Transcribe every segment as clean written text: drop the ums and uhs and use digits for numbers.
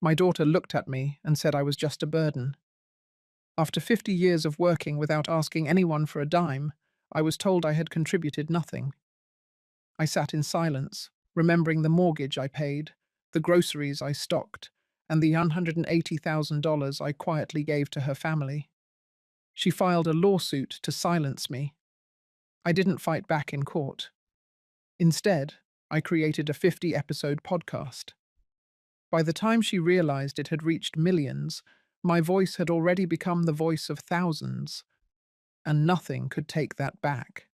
My daughter looked at me and said I was just a burden. After 50 years of working without asking anyone for a dime, I was told I had contributed nothing. I sat in silence, remembering the mortgage I paid, the groceries I stocked, and the $180,000 I quietly gave to her family. She filed a lawsuit to silence me. I didn't fight back in court. Instead, I created a 50-episode podcast. By the time she realized it had reached millions, my voice had already become the voice of thousands, and nothing could take that back.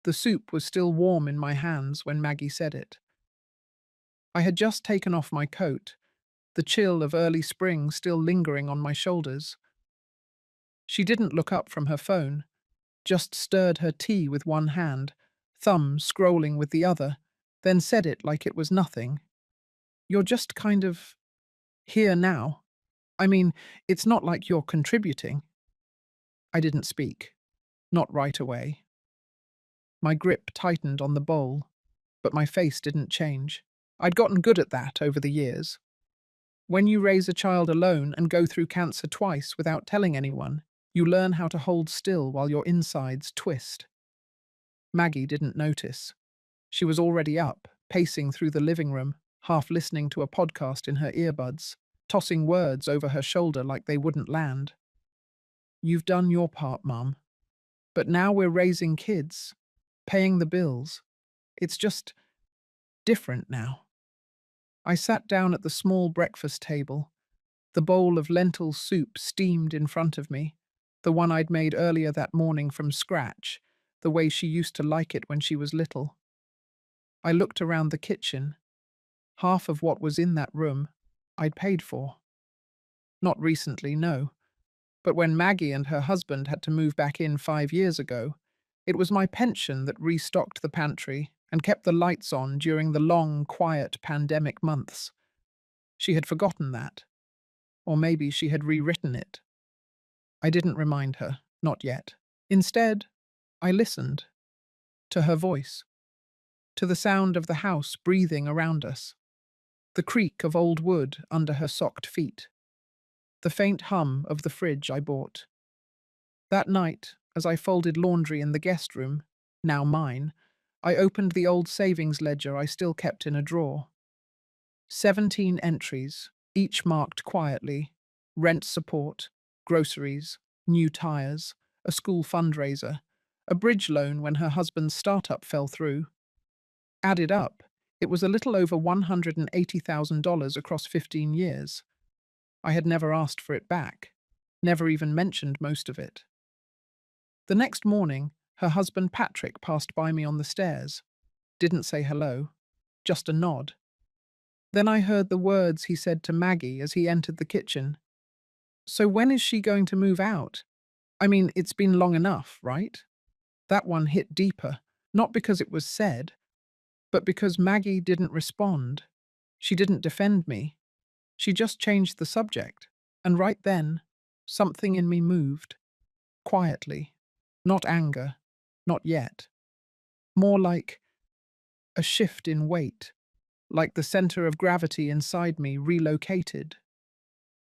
The soup was still warm in my hands when Maggie said it. I had just taken off my coat, the chill of early spring still lingering on my shoulders. She didn't look up from her phone, just stirred her tea with one hand, thumb scrolling with the other, then said it like it was nothing. "You're just kind of here now. I mean, it's not like you're contributing." I didn't speak. Not right away. My grip tightened on the bowl, but my face didn't change. I'd gotten good at that over the years. When you raise a child alone and go through cancer twice without telling anyone, you learn how to hold still while your insides twist. Maggie didn't notice. She was already up, pacing through the living room, half listening to a podcast in her earbuds, tossing words over her shoulder like they wouldn't land. "You've done your part, Mum. But now we're raising kids, paying the bills. It's just different now." I sat down at the small breakfast table, the bowl of lentil soup steamed in front of me, the one I'd made earlier that morning from scratch, the way she used to like it when she was little. I looked around the kitchen. Half of what was in that room I'd paid for. Not recently, no. But when Maggie and her husband had to move back in 5 years ago, it was my pension that restocked the pantry and kept the lights on during the long, quiet pandemic months. She had forgotten that. Or maybe she had rewritten it. I didn't remind her, not yet. Instead, I listened. To her voice. To the sound of the house breathing around us. The creak of old wood under her socked feet. The faint hum of the fridge I bought. That night, as I folded laundry in the guest room, now mine, I opened the old savings ledger I still kept in a drawer. 17 entries, each marked quietly: rent support, groceries, new tires, a school fundraiser, a bridge loan when her husband's startup fell through. Added up, it was a little over $180,000 across 15 years. I had never asked for it back, never even mentioned most of it. The next morning, her husband Patrick passed by me on the stairs. Didn't say hello, just a nod. Then I heard the words he said to Maggie as he entered the kitchen. "So when is she going to move out? I mean, it's been long enough, right?" That one hit deeper, not because it was said, but because Maggie didn't respond. She didn't defend me. She just changed the subject. And right then, something in me moved. Quietly. Not anger. Not yet. More like a shift in weight. Like the center of gravity inside me relocated.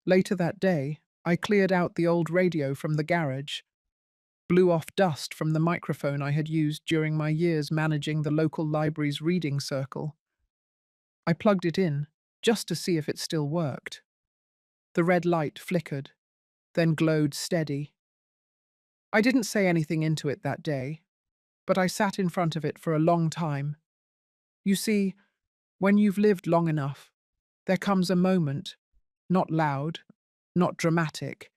Later that day, I cleared out the old radio from the garage, blew off dust from the microphone I had used during my years managing the local library's reading circle. I plugged it in, just to see if it still worked. The red light flickered, then glowed steady. I didn't say anything into it that day, but I sat in front of it for a long time. You see, when you've lived long enough, there comes a moment, not loud, not dramatic,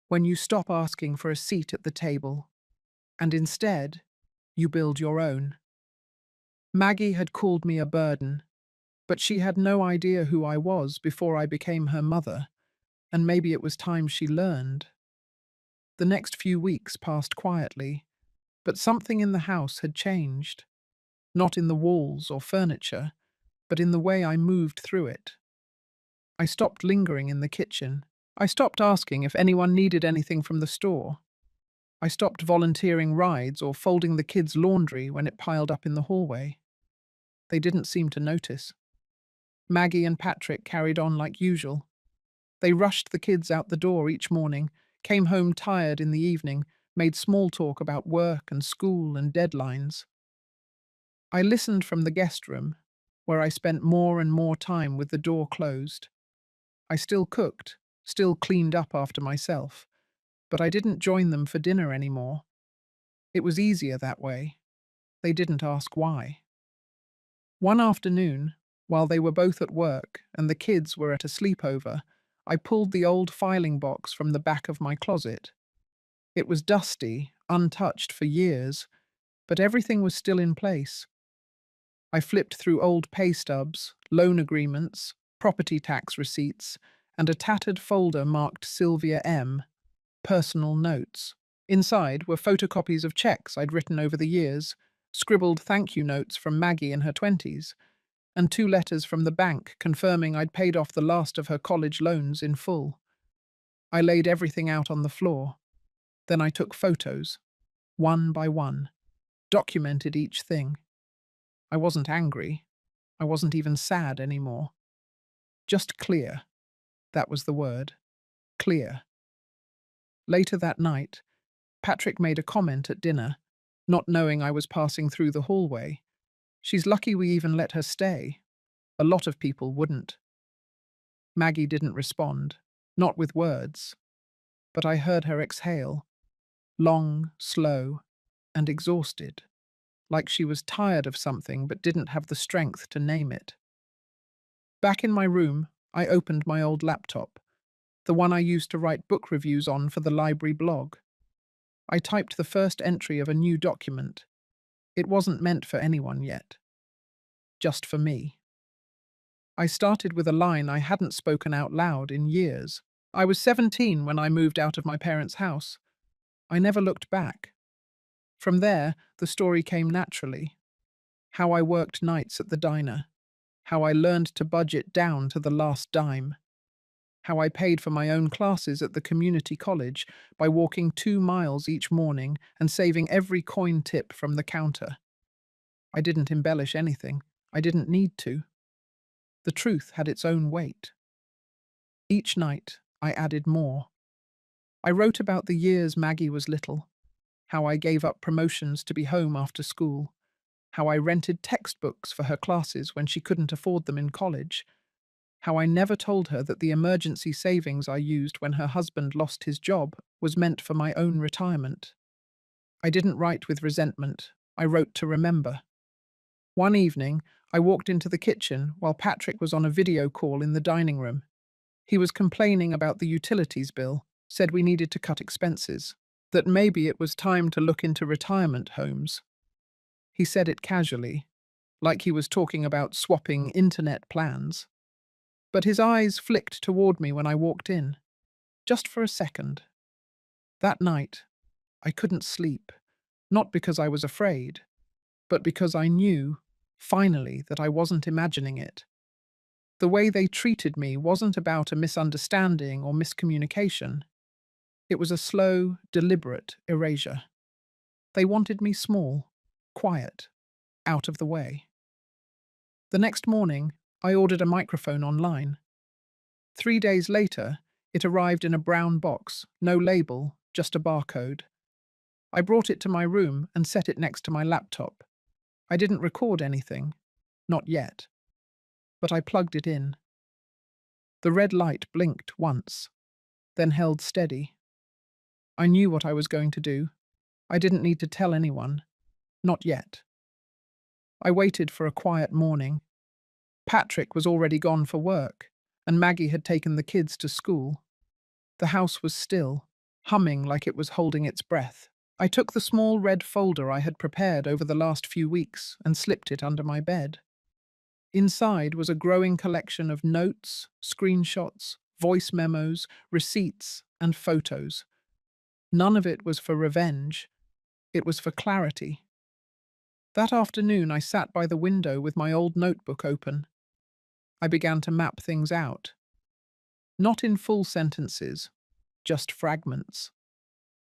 when you stop asking for a seat at the table, and instead, you build your own. Maggie had called me a burden, but she had no idea who I was before I became her mother, and maybe it was time she learned. The next few weeks passed quietly, but something in the house had changed. Not in the walls or furniture, but in the way I moved through it. I stopped lingering in the kitchen. I stopped asking if anyone needed anything from the store. I stopped volunteering rides or folding the kids' laundry when it piled up in the hallway. They didn't seem to notice. Maggie and Patrick carried on like usual. They rushed the kids out the door each morning, came home tired in the evening, made small talk about work and school and deadlines. I listened from the guest room, where I spent more and more time with the door closed. I still cooked, still cleaned up after myself, but I didn't join them for dinner anymore. It was easier that way. They didn't ask why. One afternoon, while they were both at work and the kids were at a sleepover, I pulled the old filing box from the back of my closet. It was dusty, untouched for years, but everything was still in place. I flipped through old pay stubs, loan agreements, property tax receipts, and a tattered folder marked Sylvia M. Personal Notes. Inside were photocopies of checks I'd written over the years, scribbled thank you notes from Maggie in her 20s, and 2 letters from the bank confirming I'd paid off the last of her college loans in full. I laid everything out on the floor. Then I took photos, one by one, documented each thing. I wasn't angry. I wasn't even sad anymore. Just clear. That was the word. Clear. Later that night, Patrick made a comment at dinner, not knowing I was passing through the hallway. She's lucky we even let her stay. A lot of people wouldn't. Maggie didn't respond, not with words, but I heard her exhale, long, slow, and exhausted, like she was tired of something but didn't have the strength to name it. Back in my room, I opened my old laptop, the one I used to write book reviews on for the library blog. I typed the first entry of a new document. It wasn't meant for anyone yet. Just for me. I started with a line I hadn't spoken out loud in years. I was 17 when I moved out of my parents' house. I never looked back. From there, the story came naturally. How I worked nights at the diner. How I learned to budget down to the last dime. How I paid for my own classes at the community college by walking 2 miles each morning and saving every coin tip from the counter. I didn't embellish anything. I didn't need to. The truth had its own weight. Each night, I added more. I wrote about the years Maggie was little, how I gave up promotions to be home after school, how I rented textbooks for her classes when she couldn't afford them in college, how I never told her that the emergency savings I used when her husband lost his job was meant for my own retirement. I didn't write with resentment. I wrote to remember. One evening, I walked into the kitchen while Patrick was on a video call in the dining room. He was complaining about the utilities bill, said we needed to cut expenses, that maybe it was time to look into retirement homes. He said it casually, like he was talking about swapping internet plans. But his eyes flicked toward me when I walked in, just for a second. That night, I couldn't sleep, not because I was afraid, but because I knew, finally, that I wasn't imagining it. The way they treated me wasn't about a misunderstanding or miscommunication. It was a slow, deliberate erasure. They wanted me small, quiet, out of the way. The next morning, I ordered a microphone online. 3 days later, it arrived in a brown box, no label, just a barcode. I brought it to my room and set it next to my laptop. I didn't record anything, not yet, but I plugged it in. The red light blinked once, then held steady. I knew what I was going to do. I didn't need to tell anyone, not yet. I waited for a quiet morning. Patrick was already gone for work, and Maggie had taken the kids to school. The house was still, humming like it was holding its breath. I took the small red folder I had prepared over the last few weeks and slipped it under my bed. Inside was a growing collection of notes, screenshots, voice memos, receipts, and photos. None of it was for revenge. It was for clarity. That afternoon I sat by the window with my old notebook open. I began to map things out. Not in full sentences, just fragments.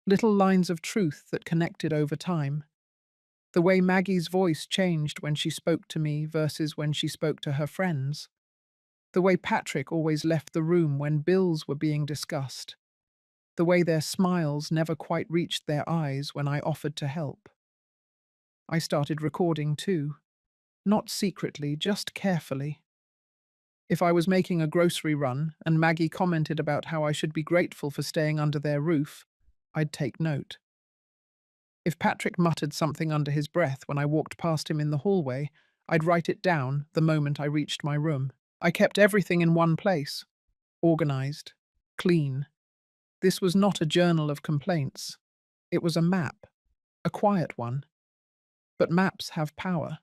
Little lines of truth that connected over time. The way Maggie's voice changed when she spoke to me versus when she spoke to her friends. The way Patrick always left the room when bills were being discussed. The way their smiles never quite reached their eyes when I offered to help. I started recording too. Not secretly, just carefully. If I was making a grocery run and Maggie commented about how I should be grateful for staying under their roof, I'd take note. If Patrick muttered something under his breath when I walked past him in the hallway, I'd write it down the moment I reached my room. I kept everything in one place, organized, clean. This was not a journal of complaints. It was a map, a quiet one. But maps have power.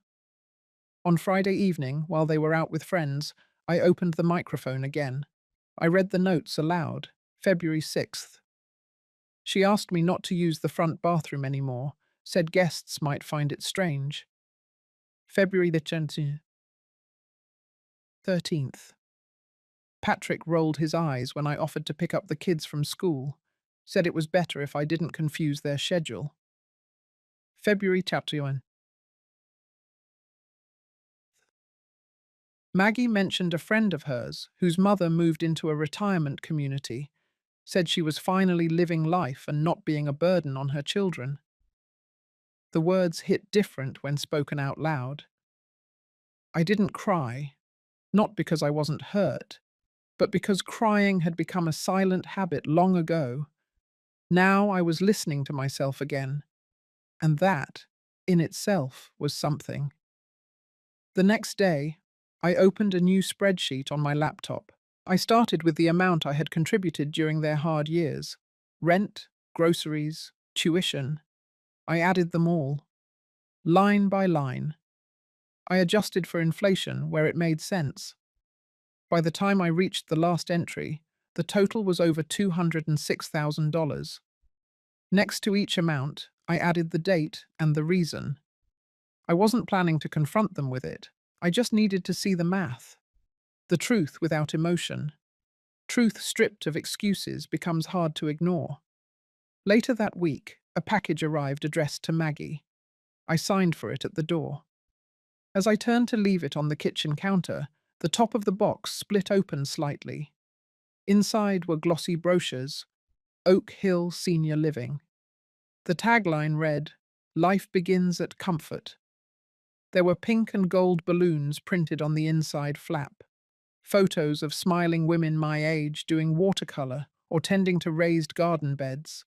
On Friday evening, while they were out with friends, I opened the microphone again. I read the notes aloud, February 6th. She asked me not to use the front bathroom anymore, said guests might find it strange. February the 13th. Patrick rolled his eyes when I offered to pick up the kids from school, said it was better if I didn't confuse their schedule. February 21. Maggie mentioned a friend of hers whose mother moved into a retirement community, said she was finally living life and not being a burden on her children. The words hit different when spoken out loud. I didn't cry, not because I wasn't hurt, but because crying had become a silent habit long ago. Now I was listening to myself again, and that, in itself, was something. The next day, I opened a new spreadsheet on my laptop. I started with the amount I had contributed during their hard years. Rent, groceries, tuition. I added them all, line by line. I adjusted for inflation where it made sense. By the time I reached the last entry, the total was over $206,000. Next to each amount, I added the date and the reason. I wasn't planning to confront them with it. I just needed to see the math. The truth without emotion. Truth stripped of excuses becomes hard to ignore. Later that week, a package arrived addressed to Maggie. I signed for it at the door. As I turned to leave it on the kitchen counter, the top of the box split open slightly. Inside were glossy brochures, Oak Hill Senior Living. The tagline read, "Life begins at comfort." There were pink and gold balloons printed on the inside flap. Photos of smiling women my age doing watercolor or tending to raised garden beds.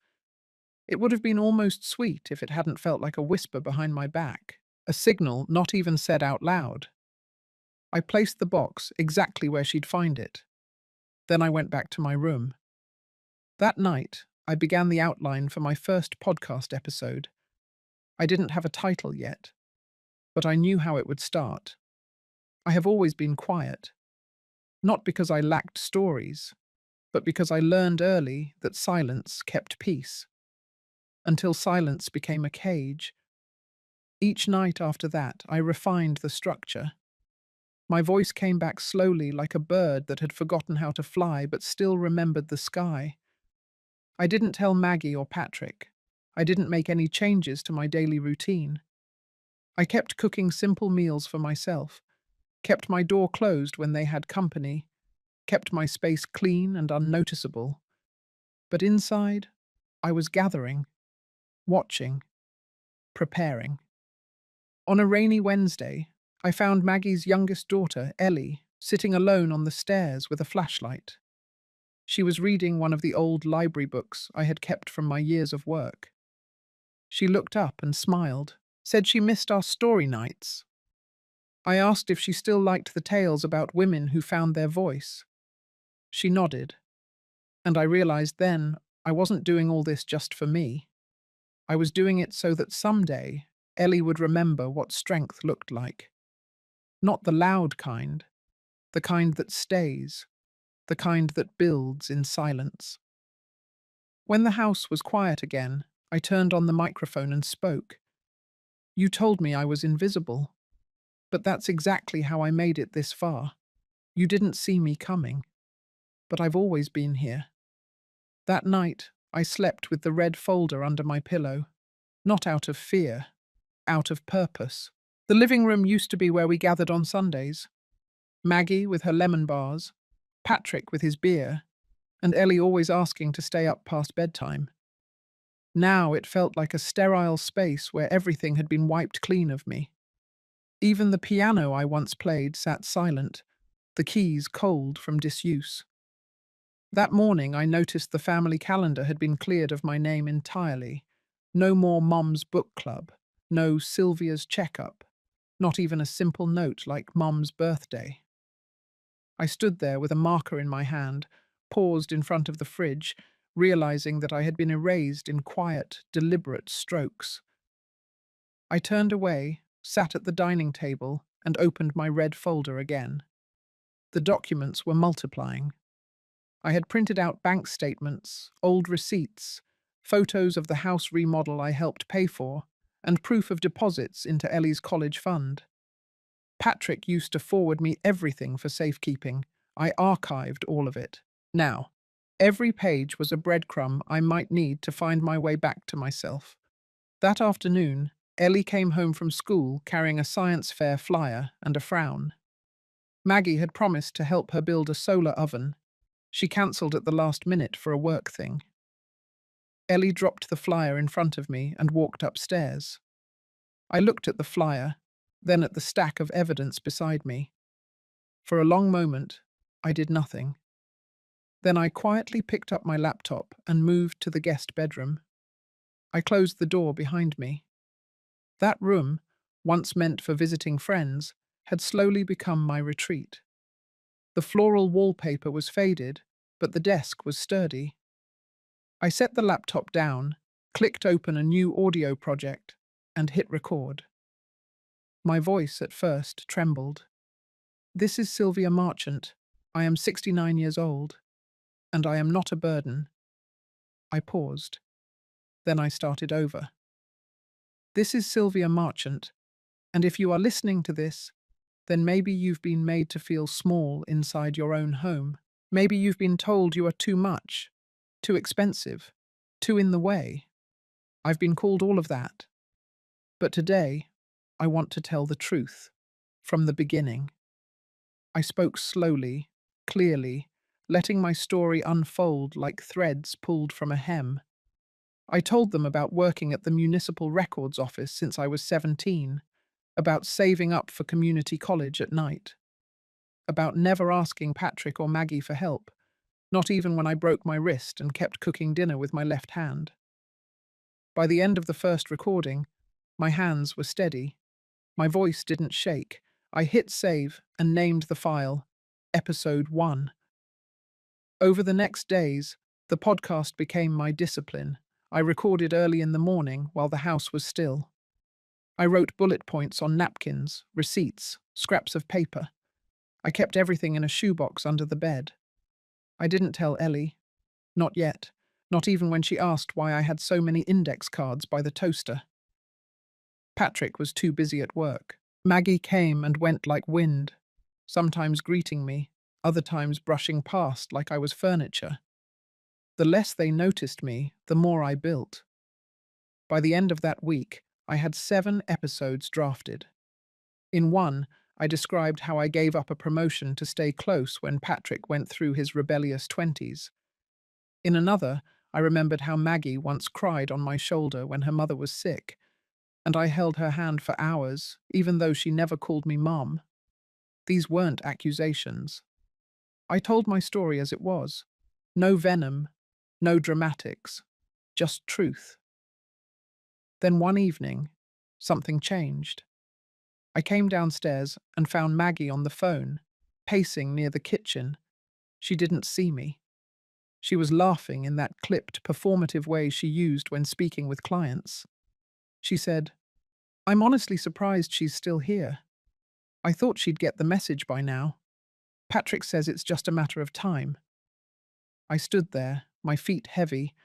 It would have been almost sweet if it hadn't felt like a whisper behind my back, a signal not even said out loud. I placed the box exactly where she'd find it. Then I went back to my room. That night, I began the outline for my first podcast episode. I didn't have a title yet, but I knew how it would start. I have always been quiet. Not because I lacked stories, but because I learned early that silence kept peace. Until silence became a cage. Each night after that, I refined the structure. My voice came back slowly like a bird that had forgotten how to fly but still remembered the sky. I didn't tell Maggie or Patrick. I didn't make any changes to my daily routine. I kept cooking simple meals for myself, kept my door closed when they had company, kept my space clean and unnoticeable. But inside, I was gathering, watching, preparing. On a rainy Wednesday, I found Maggie's youngest daughter, Ellie, sitting alone on the stairs with a flashlight. She was reading one of the old library books I had kept from my years of work. She looked up and smiled, said she missed our story nights. I asked if she still liked the tales about women who found their voice. She nodded, and I realized then I wasn't doing all this just for me. I was doing it so that someday Ellie would remember what strength looked like. Not the loud kind, the kind that stays, the kind that builds in silence. When the house was quiet again, I turned on the microphone and spoke. You told me I was invisible, but that's exactly how I made it this far. You didn't see me coming, but I've always been here. That night, I slept with the red folder under my pillow, not out of fear, out of purpose. The living room used to be where we gathered on Sundays. Maggie with her lemon bars, Patrick with his beer, and Ellie always asking to stay up past bedtime. Now it felt like a sterile space where everything had been wiped clean of me. Even the piano I once played sat silent, the keys cold from disuse. That morning I noticed the family calendar had been cleared of my name entirely. No more Mum's book club, no Sylvia's checkup, not even a simple note like Mum's birthday. I stood there with a marker in my hand, paused in front of the fridge, realizing that I had been erased in quiet, deliberate strokes. I turned away, sat at the dining table, and opened my red folder again. The documents were multiplying. I had printed out bank statements, old receipts, photos of the house remodel I helped pay for, and proof of deposits into Ellie's college fund. Patrick used to forward me everything for safekeeping. I archived all of it. Now, every page was a breadcrumb I might need to find my way back to myself. That afternoon, Ellie came home from school carrying a science fair flyer and a frown. Maggie had promised to help her build a solar oven. She cancelled at the last minute for a work thing. Ellie dropped the flyer in front of me and walked upstairs. I looked at the flyer, then at the stack of evidence beside me. For a long moment, I did nothing. Then I quietly picked up my laptop and moved to the guest bedroom. I closed the door behind me. That room, once meant for visiting friends, had slowly become my retreat. The floral wallpaper was faded, but the desk was sturdy. I set the laptop down, clicked open a new audio project, and hit record. My voice at first trembled. This is Sylvia Marchant. I am 69 years old, and I am not a burden. I paused. Then I started over. This is Sylvia Marchant, and if you are listening to this, then maybe you've been made to feel small inside your own home. Maybe you've been told you are too much, too expensive, too in the way. I've been called all of that. But today, I want to tell the truth, from the beginning. I spoke slowly, clearly, letting my story unfold like threads pulled from a hem. I told them about working at the Municipal Records Office since I was 17, about saving up for community college at night, about never asking Patrick or Maggie for help, not even when I broke my wrist and kept cooking dinner with my left hand. By the end of the first recording, my hands were steady. My voice didn't shake. I hit save and named the file Episode 1. Over the next days, the podcast became my discipline. I recorded early in the morning while the house was still. I wrote bullet points on napkins, receipts, scraps of paper. I kept everything in a shoebox under the bed. I didn't tell Ellie. Not yet. Not even when she asked why I had so many index cards by the toaster. Patrick was too busy at work. Maggie came and went like wind, sometimes greeting me, other times brushing past like I was furniture. The less they noticed me, the more I built. By the end of that week, I had 7 episodes drafted. In one, I described how I gave up a promotion to stay close when Patrick went through his rebellious 20s. In another, I remembered how Maggie once cried on my shoulder when her mother was sick, and I held her hand for hours, even though she never called me Mom. These weren't accusations. I told my story as it was. No venom, no dramatics, just truth. Then one evening, something changed. I came downstairs and found Maggie on the phone, pacing near the kitchen. She didn't see me. She was laughing in that clipped, performative way she used when speaking with clients. She said, "I'm honestly surprised she's still here. I thought she'd get the message by now. Patrick says it's just a matter of time." I stood there, my feet heavy,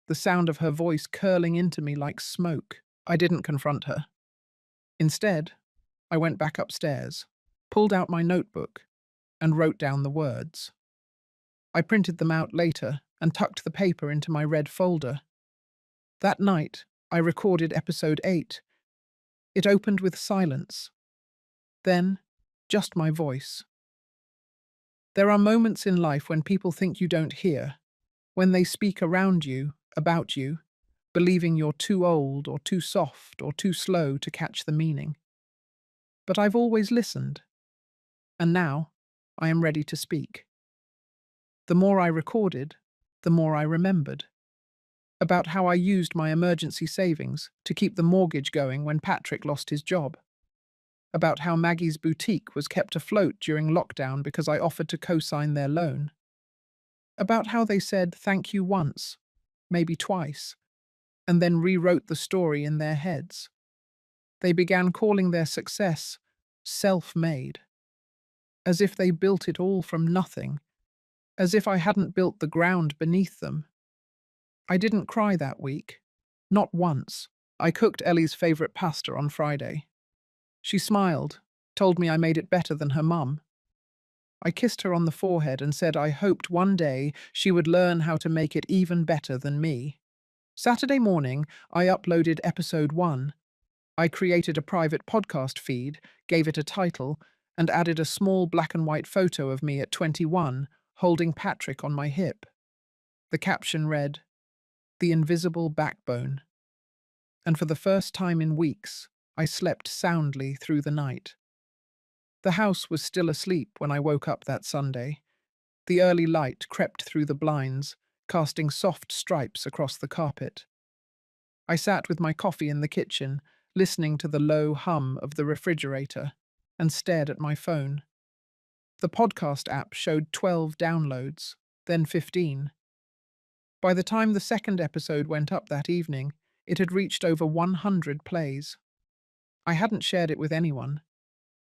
the sound of her voice curling into me like smoke. I didn't confront her. Instead, I went back upstairs, pulled out my notebook, and wrote down the words. I printed them out later and tucked the paper into my red folder. That night, I recorded episode 8. It opened with silence. Then, just my voice. There are moments in life when people think you don't hear, when they speak around you, about you, believing you're too old or too soft or too slow to catch the meaning. But I've always listened, and now I am ready to speak. The more I recorded, the more I remembered. About how I used my emergency savings to keep the mortgage going when Patrick lost his job. About how Maggie's boutique was kept afloat during lockdown because I offered to co-sign their loan. About how they said thank you once, maybe twice, and then rewrote the story in their heads. They began calling their success self-made, as if they built it all from nothing, as if I hadn't built the ground beneath them. I didn't cry that week. Not once. I cooked Ellie's favourite pasta on Friday. She smiled, told me I made it better than her mum. I kissed her on the forehead and said I hoped one day she would learn how to make it even better than me. Saturday morning, I uploaded episode 1. I created a private podcast feed, gave it a title, and added a small black and white photo of me at 21, holding Patrick on my hip. The caption read, "The Invisible Backbone." And for the first time in weeks, I slept soundly through the night. The house was still asleep when I woke up that Sunday. The early light crept through the blinds, casting soft stripes across the carpet. I sat with my coffee in the kitchen, listening to the low hum of the refrigerator, and stared at my phone. The podcast app showed 12 downloads, then 15. By the time the second episode went up that evening, it had reached over 100 plays. I hadn't shared it with anyone.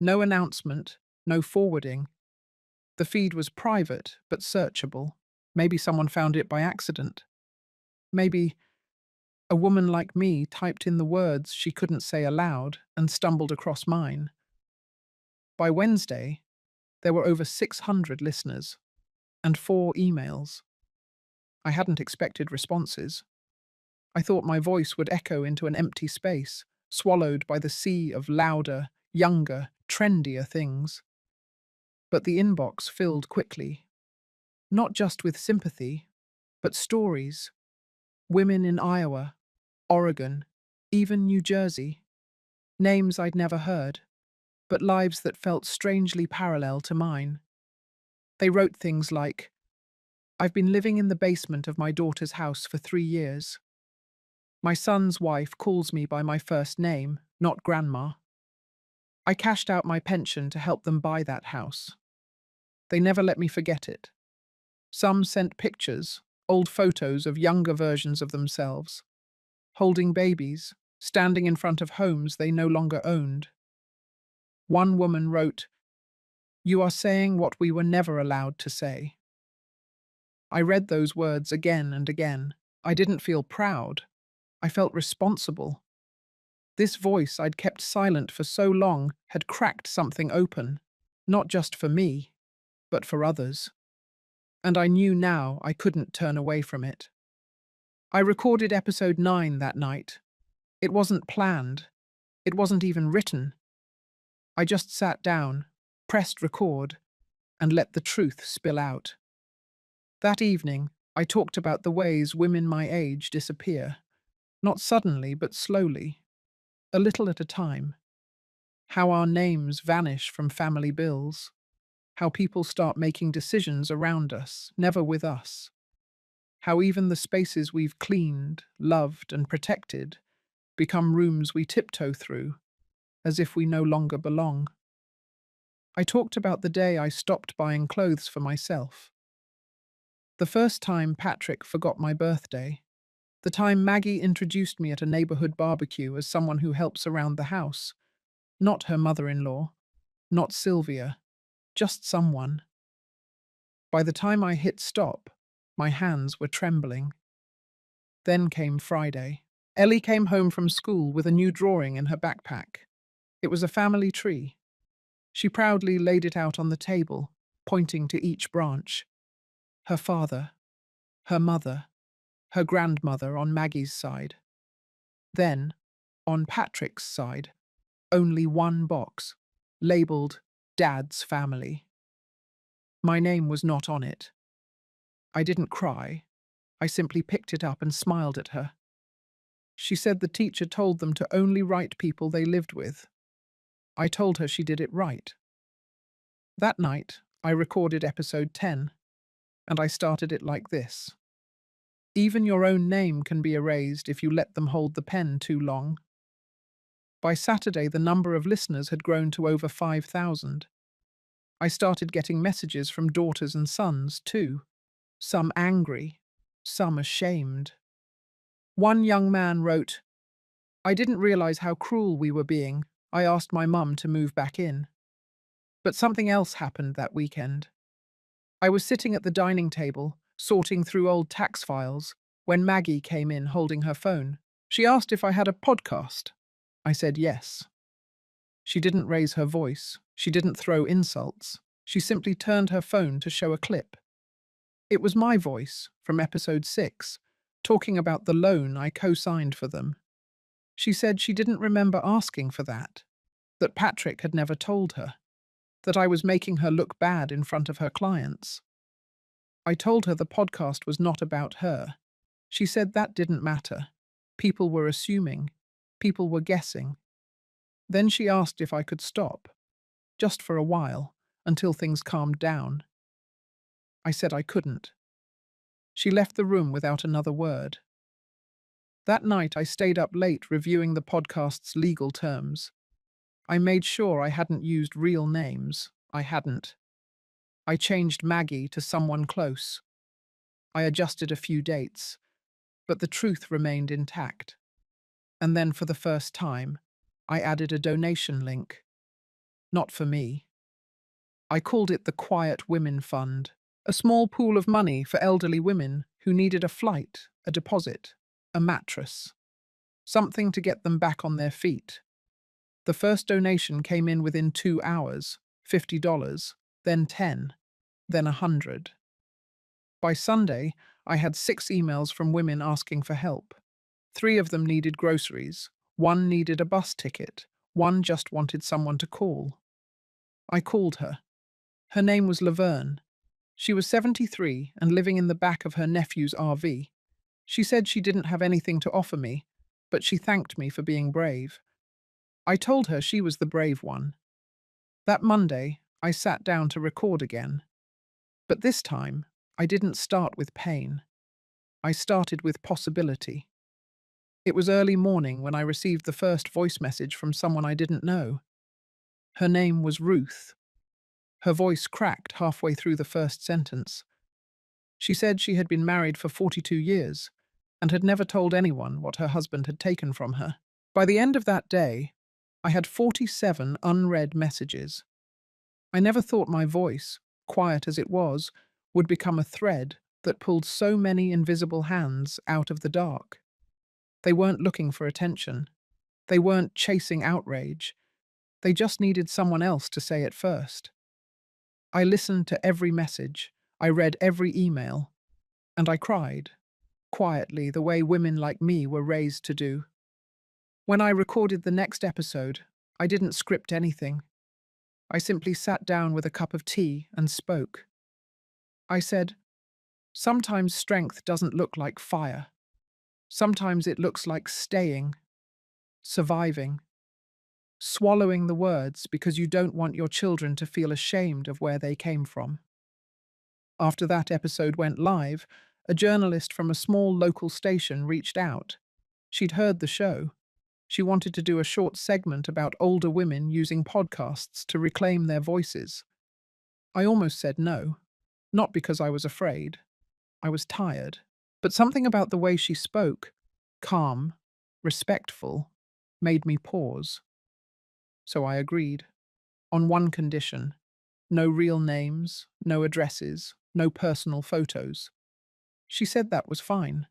No announcement, no forwarding. The feed was private, but searchable. Maybe someone found it by accident. Maybe a woman like me typed in the words she couldn't say aloud and stumbled across mine. By Wednesday, there were over 600 listeners and 4 emails. I hadn't expected responses. I thought my voice would echo into an empty space, swallowed by the sea of louder, younger, trendier things. But the inbox filled quickly, not just with sympathy, but stories. Women in Iowa, Oregon, even New Jersey. Names I'd never heard, but lives that felt strangely parallel to mine. They wrote things like, "I've been living in the basement of my daughter's house for 3 years. My son's wife calls me by my first name, not grandma. I cashed out my pension to help them buy that house. They never let me forget it." Some sent pictures, old photos of younger versions of themselves, holding babies, standing in front of homes they no longer owned. One woman wrote, "You are saying what we were never allowed to say." I read those words again and again. I didn't feel proud. I felt responsible. This voice I'd kept silent for so long had cracked something open, not just for me, but for others. And I knew now I couldn't turn away from it. I recorded episode 9 that night. It wasn't planned. It wasn't even written. I just sat down, pressed record, and let the truth spill out. That evening, I talked about the ways women my age disappear. Not suddenly, but slowly, a little at a time. How our names vanish from family bills. How people start making decisions around us, never with us. How even the spaces we've cleaned, loved, and protected become rooms we tiptoe through, as if we no longer belong. I talked about the day I stopped buying clothes for myself. The first time Patrick forgot my birthday. The time Maggie introduced me at a neighborhood barbecue as someone who helps around the house. Not her mother-in-law, not Sylvia, just someone. By the time I hit stop, my hands were trembling. Then came Friday. Ellie came home from school with a new drawing in her backpack. It was a family tree. She proudly laid it out on the table, pointing to each branch. Her father, her mother, her grandmother on Maggie's side. Then, on Patrick's side, only one box, labelled Dad's Family. My name was not on it. I didn't cry. I simply picked it up and smiled at her. She said the teacher told them to only write people they lived with. I told her she did it right. That night, I recorded episode 10, and I started it like this. Even your own name can be erased if you let them hold the pen too long. By Saturday, the number of listeners had grown to over 5,000. I started getting messages from daughters and sons, too. Some angry, some ashamed. One young man wrote, "I didn't realize how cruel we were being. I asked my mum to move back in." But something else happened that weekend. I was sitting at the dining table, sorting through old tax files, when Maggie came in holding her phone. She asked if I had a podcast. I said yes. She didn't raise her voice. She didn't throw insults. She simply turned her phone to show a clip. It was my voice, from episode 6, talking about the loan I co-signed for them. She said she didn't remember asking for that Patrick had never told her, that I was making her look bad in front of her clients. I told her the podcast was not about her. She said that didn't matter. People were assuming. People were guessing. Then she asked if I could stop, just for a while, until things calmed down. I said I couldn't. She left the room without another word. That night I stayed up late reviewing the podcast's legal terms. I made sure I hadn't used real names. I hadn't. I changed Maggie to someone close. I adjusted a few dates, but the truth remained intact. And then for the first time, I added a donation link. Not for me. I called it the Quiet Women Fund, a small pool of money for elderly women who needed a flight, a deposit, a mattress, something to get them back on their feet. The first donation came in within 2 hours, $50, then 10, then 100. By Sunday, I had 6 emails from women asking for help. 3 of them needed groceries, 1 needed a bus ticket, 1 just wanted someone to call. I called her. Her name was Laverne. She was 73 and living in the back of her nephew's RV. She said she didn't have anything to offer me, but she thanked me for being brave. I told her she was the brave one. That Monday, I sat down to record again. But this time, I didn't start with pain. I started with possibility. It was early morning when I received the first voice message from someone I didn't know. Her name was Ruth. Her voice cracked halfway through the first sentence. She said she had been married for 42 years and had never told anyone what her husband had taken from her. By the end of that day, I had 47 unread messages. I never thought my voice, quiet as it was, would become a thread that pulled so many invisible hands out of the dark. They weren't looking for attention. They weren't chasing outrage. They just needed someone else to say it first. I listened to every message. I read every email. And I cried, quietly, the way women like me were raised to do. When I recorded the next episode, I didn't script anything. I simply sat down with a cup of tea and spoke. I said, "Sometimes strength doesn't look like fire. Sometimes it looks like staying, surviving, swallowing the words because you don't want your children to feel ashamed of where they came from." After that episode went live, a journalist from a small local station reached out. She'd heard the show. She wanted to do a short segment about older women using podcasts to reclaim their voices. I almost said no, not because I was afraid. I was tired. But something about the way she spoke, calm, respectful, made me pause. So I agreed. On one condition: no real names, no addresses, no personal photos. She said that was fine.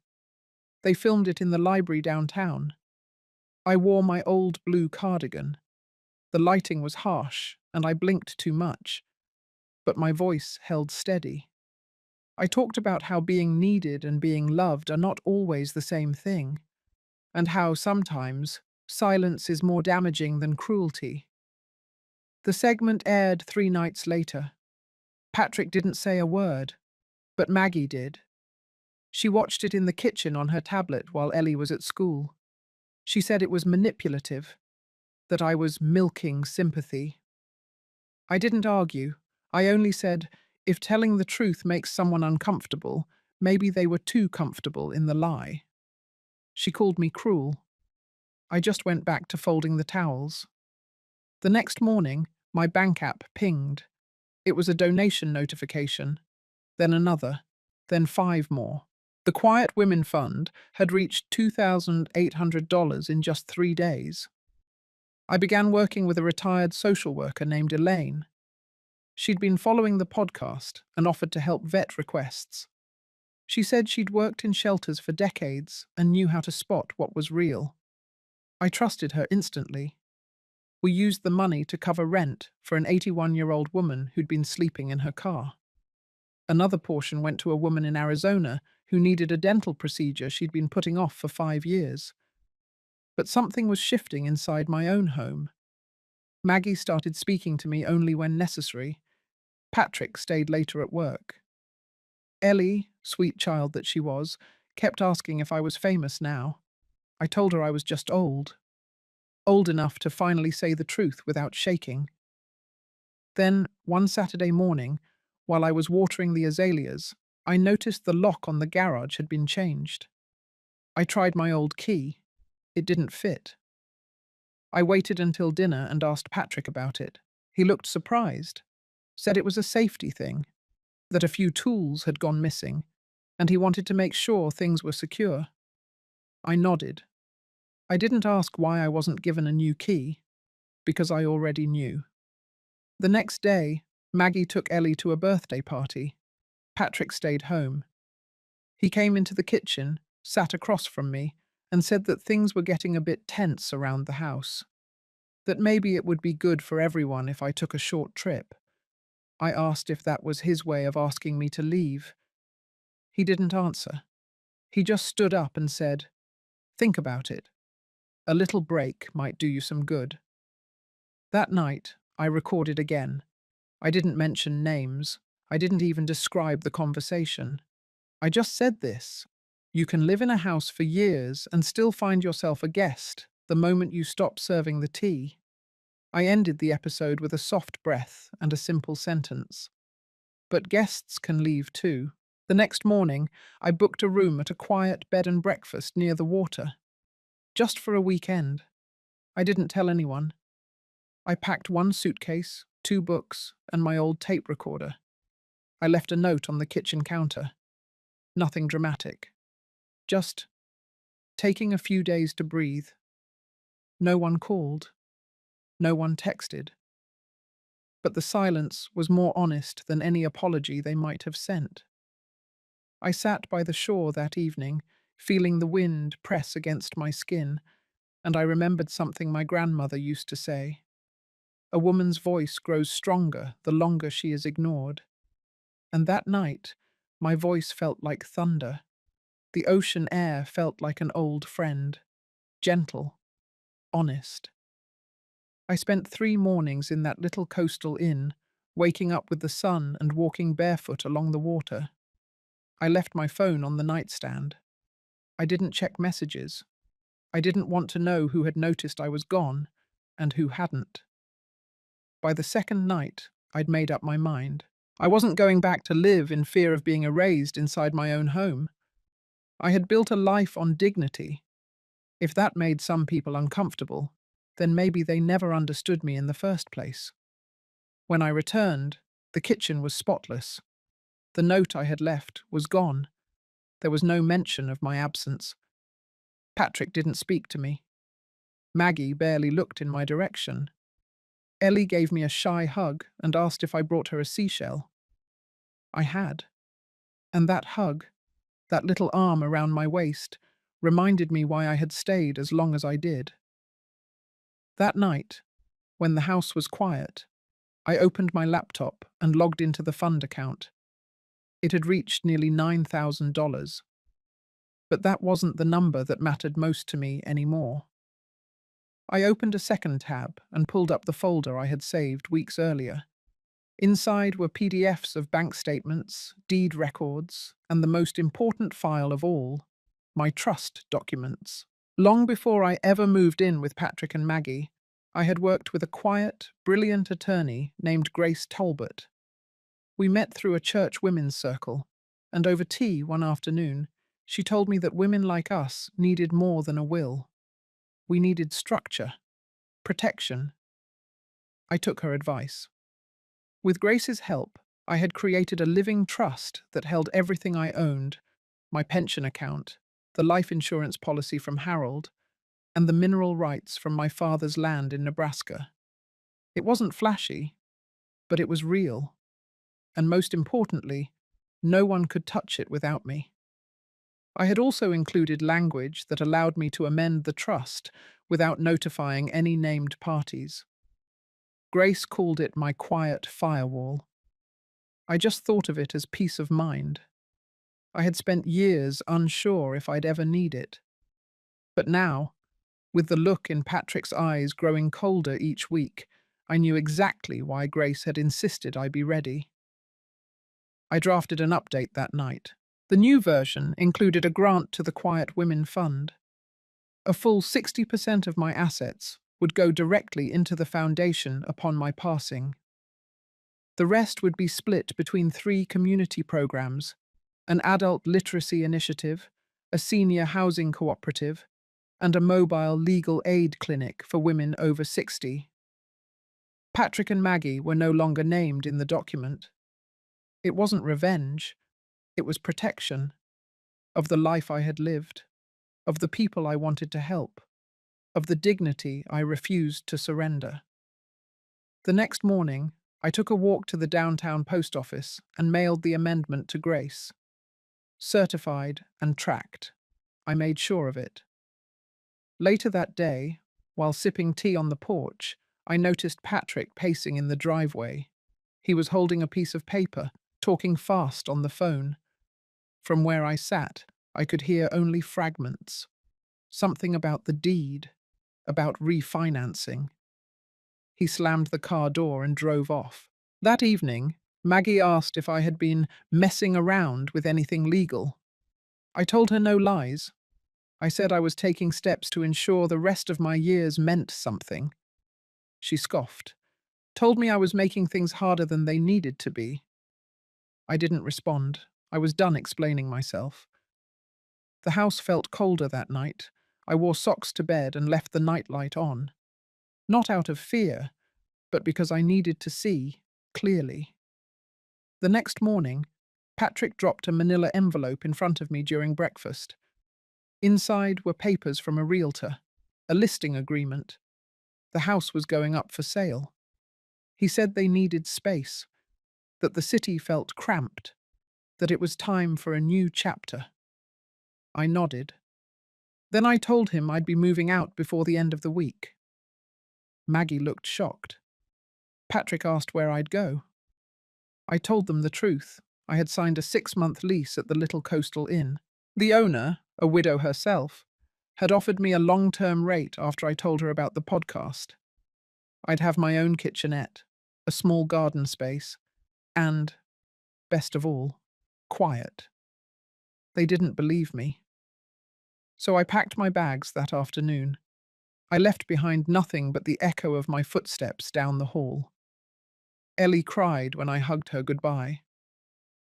They filmed it in the library downtown. I wore my old blue cardigan. The lighting was harsh, and I blinked too much, but my voice held steady. I talked about how being needed and being loved are not always the same thing, and how sometimes silence is more damaging than cruelty. The segment aired 3 nights later. Patrick didn't say a word, but Maggie did. She watched it in the kitchen on her tablet while Ellie was at school. She said it was manipulative, that I was milking sympathy. I didn't argue. I only said, if telling the truth makes someone uncomfortable, maybe they were too comfortable in the lie. She called me cruel. I just went back to folding the towels. The next morning, my bank app pinged. It was a donation notification, then another, then 5 more. The Quiet Women Fund had reached $2,800 in just 3 days. I began working with a retired social worker named Elaine. She'd been following the podcast and offered to help vet requests. She said she'd worked in shelters for decades and knew how to spot what was real. I trusted her instantly. We used the money to cover rent for an 81-year-old woman who'd been sleeping in her car. Another portion went to a woman in Arizona who needed a dental procedure she'd been putting off for 5 years. But something was shifting inside my own home. Maggie started speaking to me only when necessary. Patrick stayed later at work. Ellie, sweet child that she was, kept asking if I was famous now. I told her I was just old. Old enough to finally say the truth without shaking. Then, one Saturday morning, while I was watering the azaleas, I noticed the lock on the garage had been changed. I tried my old key. It didn't fit. I waited until dinner and asked Patrick about it. He looked surprised, said it was a safety thing, that a few tools had gone missing, and he wanted to make sure things were secure. I nodded. I didn't ask why I wasn't given a new key, because I already knew. The next day, Maggie took Ellie to a birthday party. Patrick stayed home. He came into the kitchen, sat across from me, and said that things were getting a bit tense around the house. That maybe it would be good for everyone if I took a short trip. I asked if that was his way of asking me to leave. He didn't answer. He just stood up and said, "Think about it. A little break might do you some good." That night, I recorded again. I didn't mention names. I didn't even describe the conversation. I just said this. You can live in a house for years and still find yourself a guest the moment you stop serving the tea. I ended the episode with a soft breath and a simple sentence. But guests can leave too. The next morning, I booked a room at a quiet bed and breakfast near the water. Just for a weekend. I didn't tell anyone. I packed 1 suitcase, 2 books, and my old tape recorder. I left a note on the kitchen counter. Nothing dramatic. Just taking a few days to breathe. No one called. No one texted. But the silence was more honest than any apology they might have sent. I sat by the shore that evening, feeling the wind press against my skin, and I remembered something my grandmother used to say. A woman's voice grows stronger the longer she is ignored. And that night, my voice felt like thunder. The ocean air felt like an old friend, gentle, honest. I spent 3 mornings in that little coastal inn, waking up with the sun and walking barefoot along the water. I left my phone on the nightstand. I didn't check messages. I didn't want to know who had noticed I was gone and who hadn't. By the second night, I'd made up my mind. I wasn't going back to live in fear of being erased inside my own home. I had built a life on dignity. If that made some people uncomfortable, then maybe they never understood me in the first place. When I returned, the kitchen was spotless. The note I had left was gone. There was no mention of my absence. Patrick didn't speak to me. Maggie barely looked in my direction. Ellie gave me a shy hug and asked if I brought her a seashell. I had. And that hug, that little arm around my waist, reminded me why I had stayed as long as I did. That night, when the house was quiet, I opened my laptop and logged into the fund account. It had reached nearly $9,000. But that wasn't the number that mattered most to me anymore. I opened a second tab and pulled up the folder I had saved weeks earlier. Inside were PDFs of bank statements, deed records, and the most important file of all, my trust documents. Long before I ever moved in with Patrick and Maggie, I had worked with a quiet, brilliant attorney named Grace Talbot. We met through a church women's circle, and over tea one afternoon, she told me that women like us needed more than a will. We needed structure, protection. I took her advice. With Grace's help, I had created a living trust that held everything I owned, my pension account, the life insurance policy from Harold, and the mineral rights from my father's land in Nebraska. It wasn't flashy, but it was real, and most importantly, no one could touch it without me. I had also included language that allowed me to amend the trust without notifying any named parties. Grace called it my quiet firewall. I just thought of it as peace of mind. I had spent years unsure if I'd ever need it. But now, with the look in Patrick's eyes growing colder each week, I knew exactly why Grace had insisted I be ready. I drafted an update that night. The new version included a grant to the Quiet Women Fund. A full 60% of my assets would go directly into the foundation upon my passing. The rest would be split between 3 community programs: an adult literacy initiative, a senior housing cooperative, and a mobile legal aid clinic for women over 60. Patrick and Maggie were no longer named in the document. It wasn't revenge, it was protection of the life I had lived, of the people I wanted to help, of the dignity I refused to surrender. The next morning, I took a walk to the downtown post office and mailed the amendment to Grace. Certified and tracked. I made sure of it. Later that day, while sipping tea on the porch, I noticed Patrick pacing in the driveway. He was holding a piece of paper, talking fast on the phone. From where I sat, I could hear only fragments. Something about the deed, about refinancing. He slammed the car door and drove off. That evening, Maggie asked if I had been messing around with anything legal. I told her no lies. I said I was taking steps to ensure the rest of my years meant something. She scoffed, told me I was making things harder than they needed to be. I didn't respond. I was done explaining myself. The house felt colder that night. I wore socks to bed and left the nightlight on. Not out of fear, but because I needed to see clearly. The next morning, Patrick dropped a manila envelope in front of me during breakfast. Inside were papers from a realtor, a listing agreement. The house was going up for sale. He said they needed space, that the city felt cramped, that it was time for a new chapter. I nodded. Then I told him I'd be moving out before the end of the week. Maggie looked shocked. Patrick asked where I'd go. I told them the truth. I had signed a 6-month lease at the little coastal inn. The owner, a widow herself, had offered me a long-term rate after I told her about the podcast. I'd have my own kitchenette, a small garden space, and, best of all, quiet. They didn't believe me. So I packed my bags that afternoon. I left behind nothing but the echo of my footsteps down the hall. Ellie cried when I hugged her goodbye.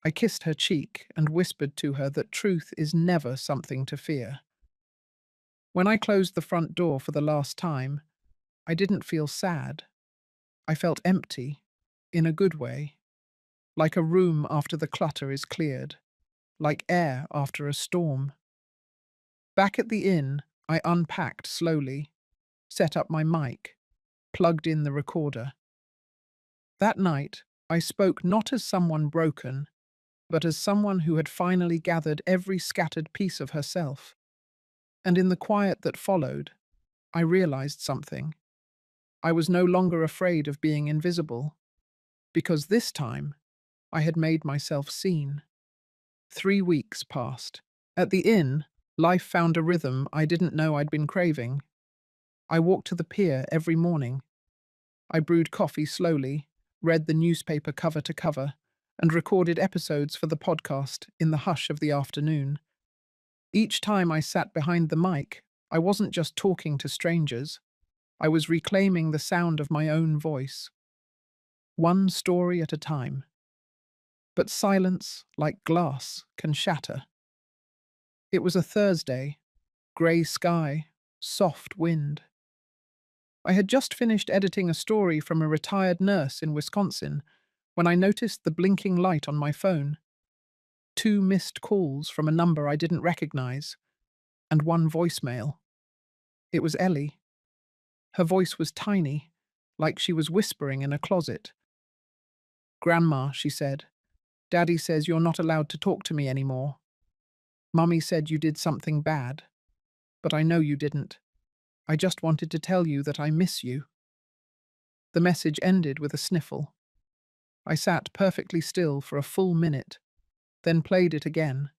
I kissed her cheek and whispered to her that truth is never something to fear. When I closed the front door for the last time, I didn't feel sad. I felt empty, in a good way, like a room after the clutter is cleared, like air after a storm. Back at the inn, I unpacked slowly, set up my mic, plugged in the recorder. That night, I spoke not as someone broken, but as someone who had finally gathered every scattered piece of herself. And in the quiet that followed, I realized something. I was no longer afraid of being invisible, because this time I had made myself seen. 3 weeks passed. At the inn, life found a rhythm I didn't know I'd been craving. I walked to the pier every morning. I brewed coffee slowly, read the newspaper cover to cover, and recorded episodes for the podcast in the hush of the afternoon. Each time I sat behind the mic, I wasn't just talking to strangers, I was reclaiming the sound of my own voice, one story at a time. But silence, like glass, can shatter. It was a Thursday, grey sky, soft wind. I had just finished editing a story from a retired nurse in Wisconsin when I noticed the blinking light on my phone. 2 missed calls from a number I didn't recognize, and 1 voicemail. It was Ellie. Her voice was tiny, like she was whispering in a closet. "Grandma," she said, "Daddy says you're not allowed to talk to me anymore. Mummy said you did something bad, but I know you didn't. I just wanted to tell you that I miss you." The message ended with a sniffle. I sat perfectly still for a full minute, then played it again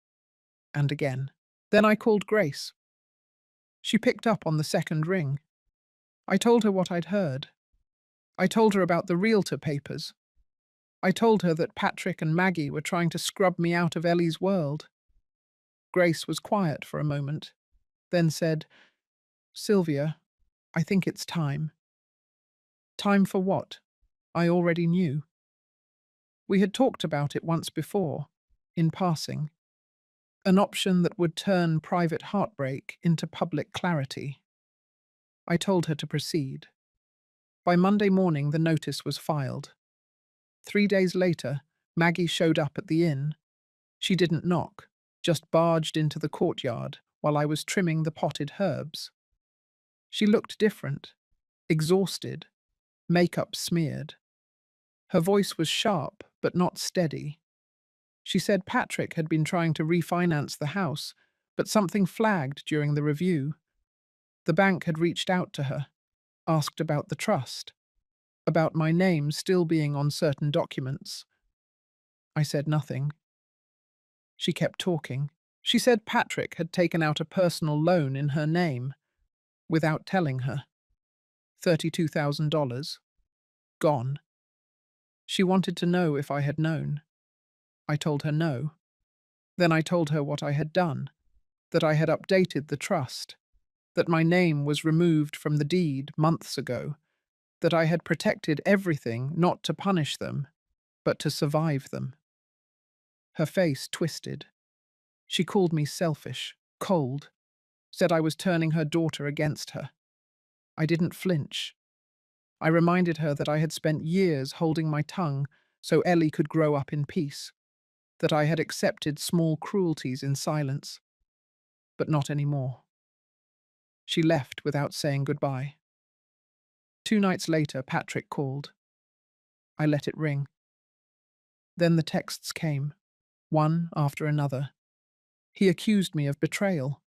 and again. Then I called Grace. She picked up on the second ring. I told her what I'd heard. I told her about the realtor papers. I told her that Patrick and Maggie were trying to scrub me out of Ellie's world. Grace was quiet for a moment, then said, "Sylvia, I think it's time." Time for what? I already knew. We had talked about it once before, in passing. An option that would turn private heartbreak into public clarity. I told her to proceed. By Monday morning, the notice was filed. 3 days later, Maggie showed up at the inn. She didn't knock, just barged into the courtyard while I was trimming the potted herbs. She looked different, exhausted, makeup smeared. Her voice was sharp, but not steady. She said Patrick had been trying to refinance the house, but something flagged during the review. The bank had reached out to her, asked about the trust, about my name still being on certain documents. I said nothing. She kept talking. She said Patrick had taken out a personal loan in her name, without telling her. $32,000. Gone. She wanted to know if I had known. I told her no. Then I told her what I had done, that I had updated the trust, that my name was removed from the deed months ago, that I had protected everything not to punish them, but to survive them. Her face twisted. She called me selfish, cold, said I was turning her daughter against her. I didn't flinch. I reminded her that I had spent years holding my tongue so Ellie could grow up in peace, that I had accepted small cruelties in silence, but not anymore. She left without saying goodbye. 2 nights later, Patrick called. I let it ring. Then the texts came, one after another. He accused me of betrayal,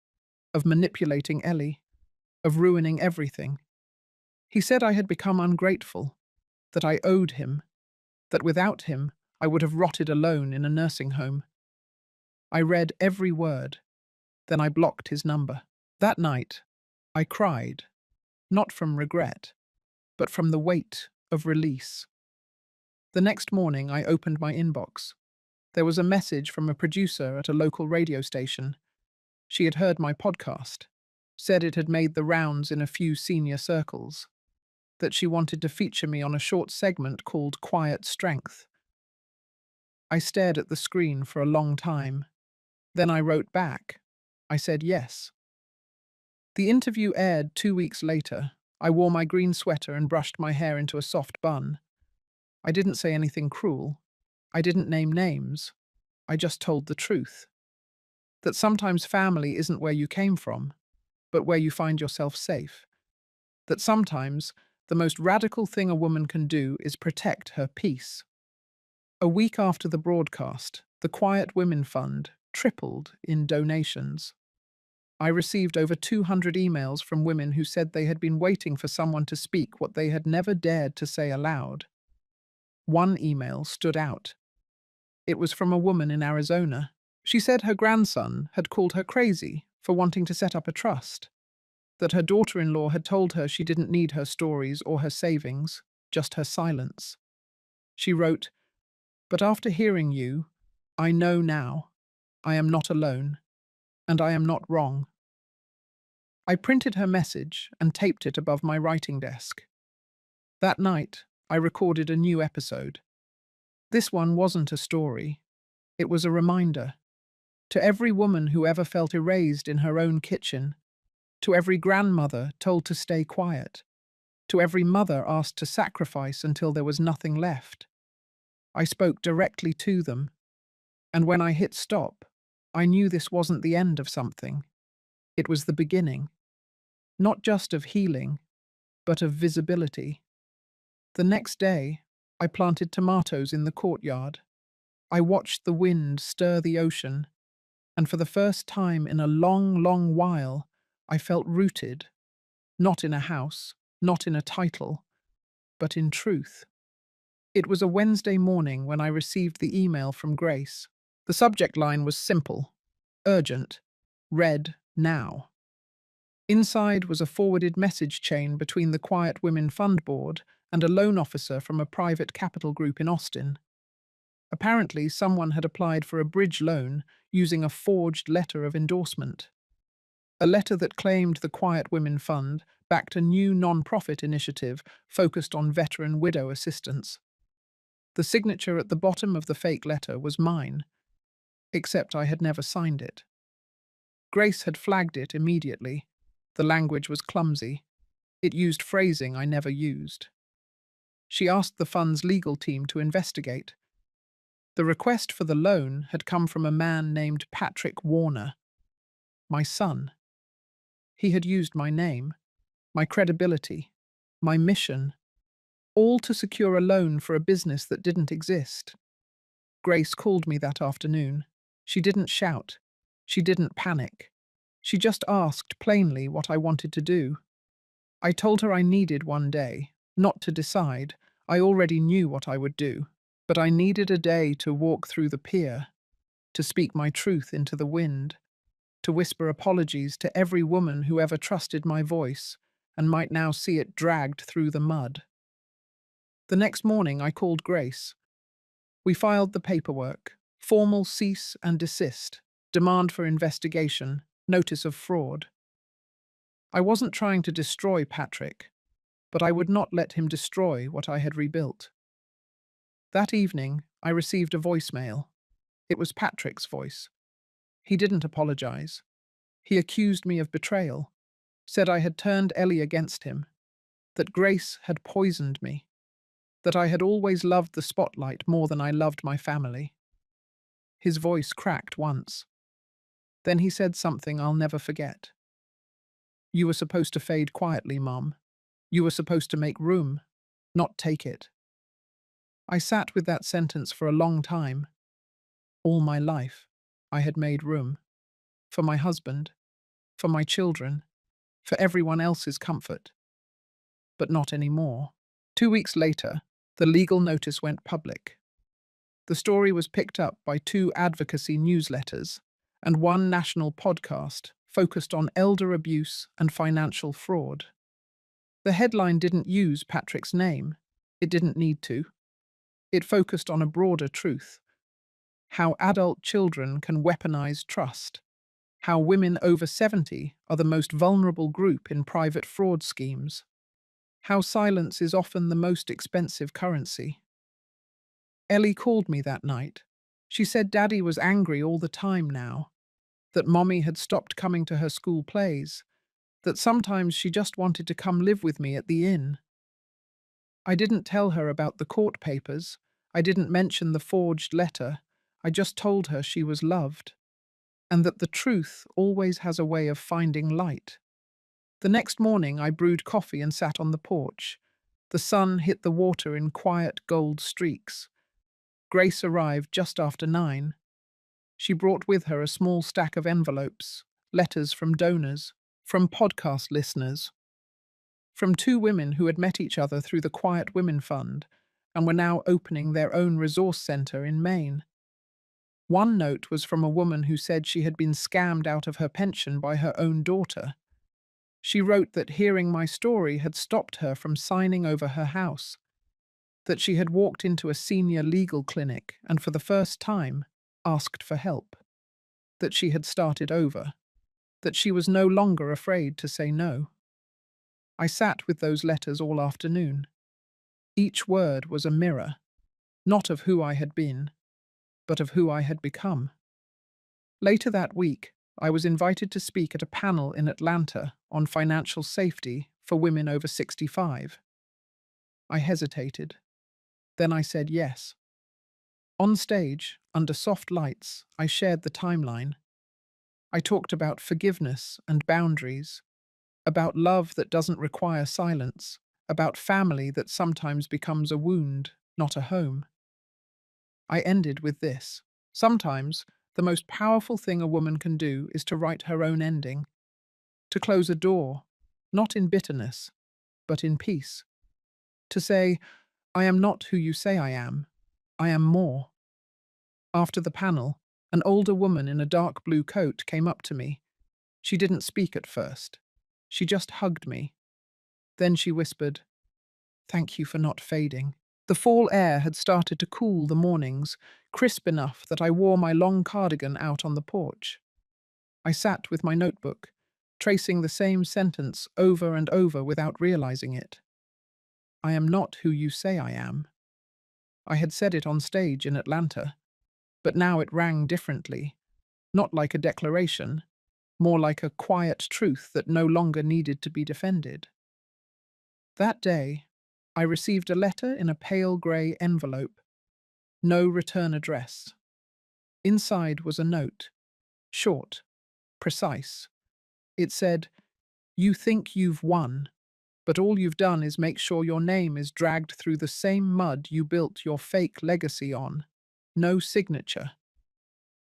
of manipulating Ellie, of ruining everything. He said I had become ungrateful, that I owed him, that without him I would have rotted alone in a nursing home. I read every word, then I blocked his number. That night, I cried, not from regret, but from the weight of release. The next morning, I opened my inbox. There was a message from a producer at a local radio station. She had heard my podcast, said it had made the rounds in a few senior circles, that she wanted to feature me on a short segment called Quiet Strength. I stared at the screen for a long time. Then I wrote back. I said yes. The interview aired 2 weeks later. I wore my green sweater and brushed my hair into a soft bun. I didn't say anything cruel. I didn't name names. I just told the truth. That sometimes family isn't where you came from, but where you find yourself safe. That sometimes the most radical thing a woman can do is protect her peace. A week after the broadcast, the Quiet Women Fund tripled in donations. I received over 200 emails from women who said they had been waiting for someone to speak what they had never dared to say aloud. One email stood out. It was from a woman in Arizona. She said her grandson had called her crazy for wanting to set up a trust, that her daughter-in-law had told her she didn't need her stories or her savings, just her silence. She wrote, "But after hearing you, I know now I am not alone, and I am not wrong." I printed her message and taped it above my writing desk. That night, I recorded a new episode. This one wasn't a story. It was a reminder. To every woman who ever felt erased in her own kitchen, to every grandmother told to stay quiet, to every mother asked to sacrifice until there was nothing left, I spoke directly to them. And when I hit stop, I knew this wasn't the end of something. It was the beginning. Not just of healing, but of visibility. The next day, I planted tomatoes in the courtyard. I watched the wind stir the ocean, and for the first time in a long, long while, I felt rooted, not in a house, not in a title, but in truth. It was a Wednesday morning when I received the email from Grace. The subject line was simple, urgent, read now. Inside was a forwarded message chain between the Quiet Women Fund Board and a loan officer from a private capital group in Austin. Apparently, someone had applied for a bridge loan using a forged letter of endorsement. A letter that claimed the Quiet Women Fund backed a new non-profit initiative focused on veteran widow assistance. The signature at the bottom of the fake letter was mine, except I had never signed it. Grace had flagged it immediately. The language was clumsy. It used phrasing I never used. She asked the fund's legal team to investigate. The request for the loan had come from a man named Patrick Warner, my son. He had used my name, my credibility, my mission, all to secure a loan for a business that didn't exist. Grace called me that afternoon. She didn't shout. She didn't panic. She just asked plainly what I wanted to do. I told her I needed one day, not to decide. I already knew what I would do. But I needed a day to walk through the pier, to speak my truth into the wind, to whisper apologies to every woman who ever trusted my voice and might now see it dragged through the mud. The next morning I called Grace. We filed the paperwork, formal cease and desist, demand for investigation, notice of fraud. I wasn't trying to destroy Patrick, but I would not let him destroy what I had rebuilt. That evening, I received a voicemail. It was Patrick's voice. He didn't apologize. He accused me of betrayal, said I had turned Ellie against him, that Grace had poisoned me, that I had always loved the spotlight more than I loved my family. His voice cracked once. Then he said something I'll never forget. "You were supposed to fade quietly, Mom. You were supposed to make room, not take it." I sat with that sentence for a long time. All my life, I had made room. For my husband, for my children, for everyone else's comfort. But not anymore. 2 weeks later, the legal notice went public. The story was picked up by 2 advocacy newsletters and 1 national podcast focused on elder abuse and financial fraud. The headline didn't use Patrick's name. It didn't need to. It focused on a broader truth: how adult children can weaponize trust, how women over 70 are the most vulnerable group in private fraud schemes, how silence is often the most expensive currency. Ellie called me that night. She said Daddy was angry all the time now, that Mommy had stopped coming to her school plays, that sometimes she just wanted to come live with me at the inn. I didn't tell her about the court papers. I didn't mention the forged letter. I just told her she was loved, and that the truth always has a way of finding light. The next morning I brewed coffee and sat on the porch. The sun hit the water in quiet gold streaks. Grace arrived just after 9. She brought with her a small stack of envelopes, letters from donors, from podcast listeners, from 2 women who had met each other through the Quiet Women Fund and were now opening their own resource center in Maine. One note was from a woman who said she had been scammed out of her pension by her own daughter. She wrote that hearing my story had stopped her from signing over her house. that she had walked into a senior legal clinic and for the first time asked for help, that she had started over, that she was no longer afraid to say no. I sat with those letters all afternoon. Each word was a mirror, not of who I had been, but of who I had become. Later that week, I was invited to speak at a panel in Atlanta on financial safety for women over 65. I hesitated. Then I said yes. On stage, under soft lights, I shared the timeline. I talked about forgiveness and boundaries, about love that doesn't require silence, about family that sometimes becomes a wound, not a home. I ended with this. Sometimes, the most powerful thing a woman can do is to write her own ending, to close a door, not in bitterness, but in peace. To say, I am not who you say I am more. After the panel, an older woman in a dark blue coat came up to me. She didn't speak at first. She just hugged me. Then she whispered, "Thank you for not fading." The fall air had started to cool the mornings, crisp enough that I wore my long cardigan out on the porch. I sat with my notebook, tracing the same sentence over and over without realizing it. I am not who you say I am. I had said it on stage in Atlanta, but now it rang differently, not like a declaration, more like a quiet truth that no longer needed to be defended. That day, I received a letter in a pale grey envelope, no return address. Inside was a note, short, precise. It said, "You think you've won, but all you've done is make sure your name is dragged through the same mud you built your fake legacy on. No signature."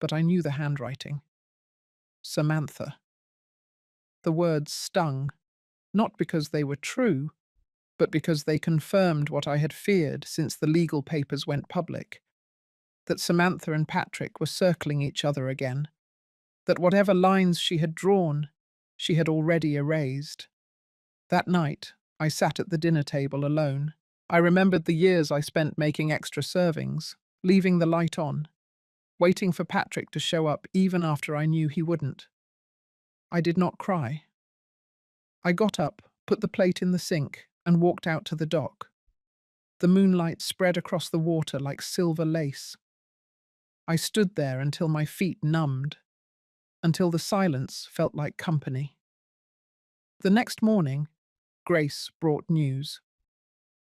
But I knew the handwriting. Samantha. The words stung, not because they were true, but because they confirmed what I had feared since the legal papers went public, that Samantha and Patrick were circling each other again, that whatever lines she had drawn, she had already erased. That night, I sat at the dinner table alone. I remembered the years I spent making extra servings, leaving the light on, waiting for Patrick to show up even after I knew he wouldn't. I did not cry. I got up, put the plate in the sink, and walked out to the dock. The moonlight spread across the water like silver lace. I stood there until my feet numbed, until the silence felt like company. The next morning, Grace brought news.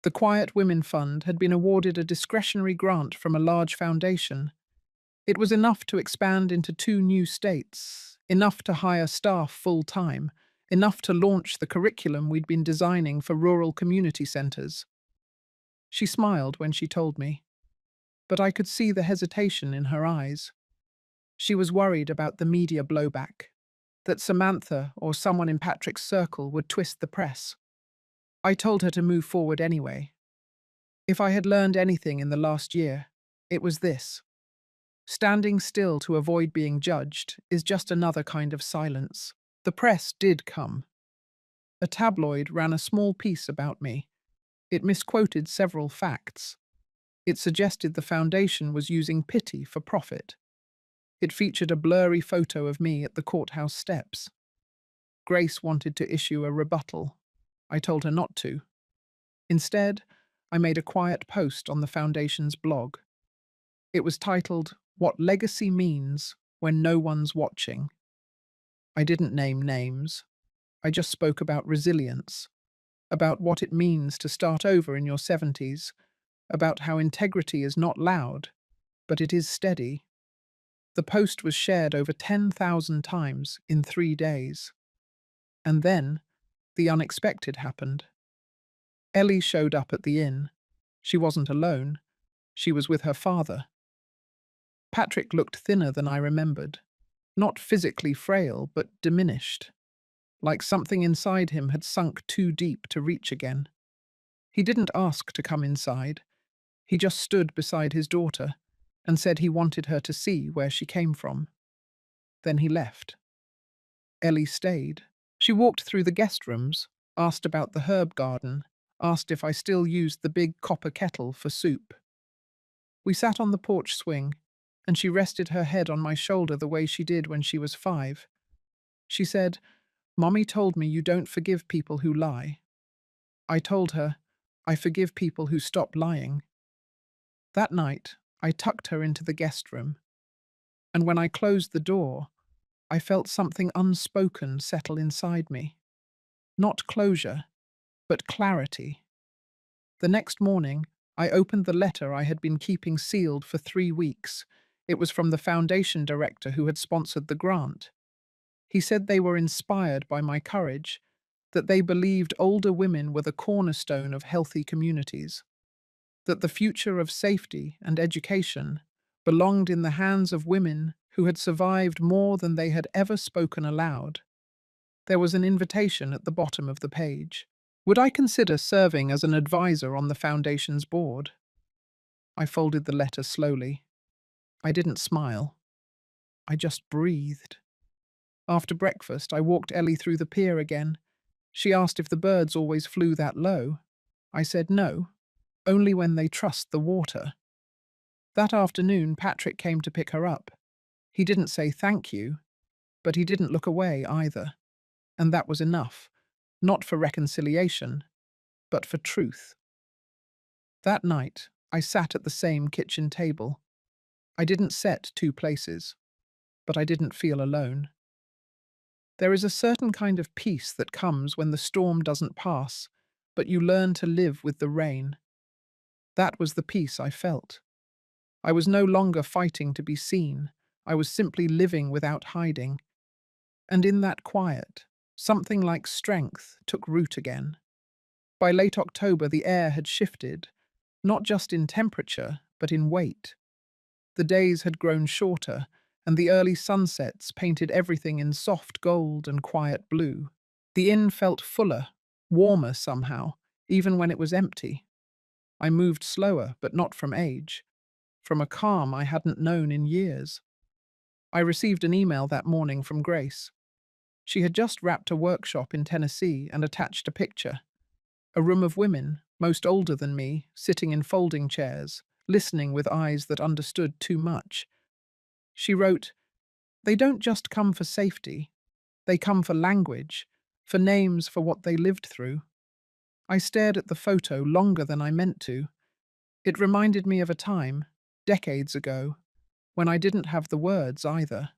The Quiet Women Fund had been awarded a discretionary grant from a large foundation. It was enough to expand into 2 new states, enough to hire staff full-time, enough to launch the curriculum we'd been designing for rural community centers. She smiled when she told me, but I could see the hesitation in her eyes. She was worried about the media blowback, that Samantha or someone in Patrick's circle would twist the press. I told her to move forward anyway. If I had learned anything in the last year, it was this. Standing still to avoid being judged is just another kind of silence. The press did come. A tabloid ran a small piece about me. It misquoted several facts. It suggested the foundation was using pity for profit. It featured a blurry photo of me at the courthouse steps. Grace wanted to issue a rebuttal. I told her not to. Instead, I made a quiet post on the foundation's blog. It was titled, "What Legacy Means When No One's Watching." I didn't name names. I just spoke about resilience, about what it means to start over in your 70s, about how integrity is not loud, but it is steady. The post was shared over 10,000 times in 3 days. And then, the unexpected happened. Ellie showed up at the inn. She wasn't alone. She was with her father. Patrick looked thinner than I remembered. Not physically frail, but diminished. Like something inside him had sunk too deep to reach again. He didn't ask to come inside. He just stood beside his daughter and said he wanted her to see where she came from. Then he left. Ellie stayed. She walked through the guest rooms, asked about the herb garden, asked if I still used the big copper kettle for soup. We sat on the porch swing, and she rested her head on my shoulder the way she did when she was 5. She said, "Mommy told me you don't forgive people who lie." I told her, "I forgive people who stop lying." That night, I tucked her into the guest room, and when I closed the door, I felt something unspoken settle inside me. Not closure, but clarity. The next morning, I opened the letter I had been keeping sealed for 3 weeks. It was from the foundation director who had sponsored the grant. He said they were inspired by my courage, that they believed older women were the cornerstone of healthy communities, that the future of safety and education belonged in the hands of women who had survived more than they had ever spoken aloud. There was an invitation at the bottom of the page. Would I consider serving as an advisor on the foundation's board? I folded the letter slowly. I didn't smile. I just breathed. After breakfast, I walked Ellie through the pier again. She asked if the birds always flew that low. I said no, only when they trust the water. That afternoon, Patrick came to pick her up. He didn't say thank you, but he didn't look away either. And that was enough, not for reconciliation, but for truth. That night, I sat at the same kitchen table. I didn't set 2 places, but I didn't feel alone. There is a certain kind of peace that comes when the storm doesn't pass, but you learn to live with the rain. That was the peace I felt. I was no longer fighting to be seen. I was simply living without hiding. And in that quiet, something like strength took root again. By late October, the air had shifted, not just in temperature, but in weight. The days had grown shorter, and the early sunsets painted everything in soft gold and quiet blue. The inn felt fuller, warmer somehow, even when it was empty. I moved slower, but not from age, from a calm I hadn't known in years. I received an email that morning from Grace. She had just wrapped a workshop in Tennessee and attached a picture. A room of women, most older than me, sitting in folding chairs, listening with eyes that understood too much. She wrote, "They don't just come for safety, they come for language, for names for what they lived through." I stared at the photo longer than I meant to. It reminded me of a time, decades ago, when I didn't have the words either,